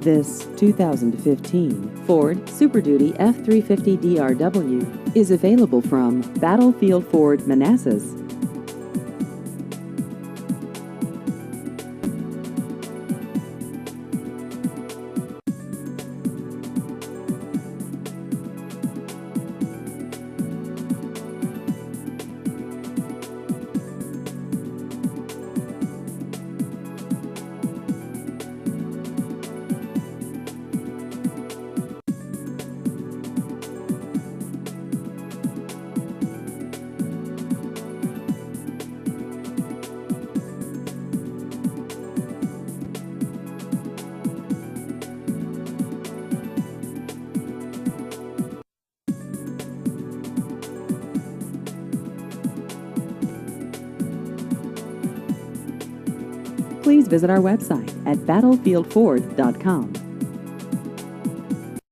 This 2015 Ford Super Duty F-350 DRW is available from Battlefield Ford, Manassas. Please visit our website at battlefieldford.com.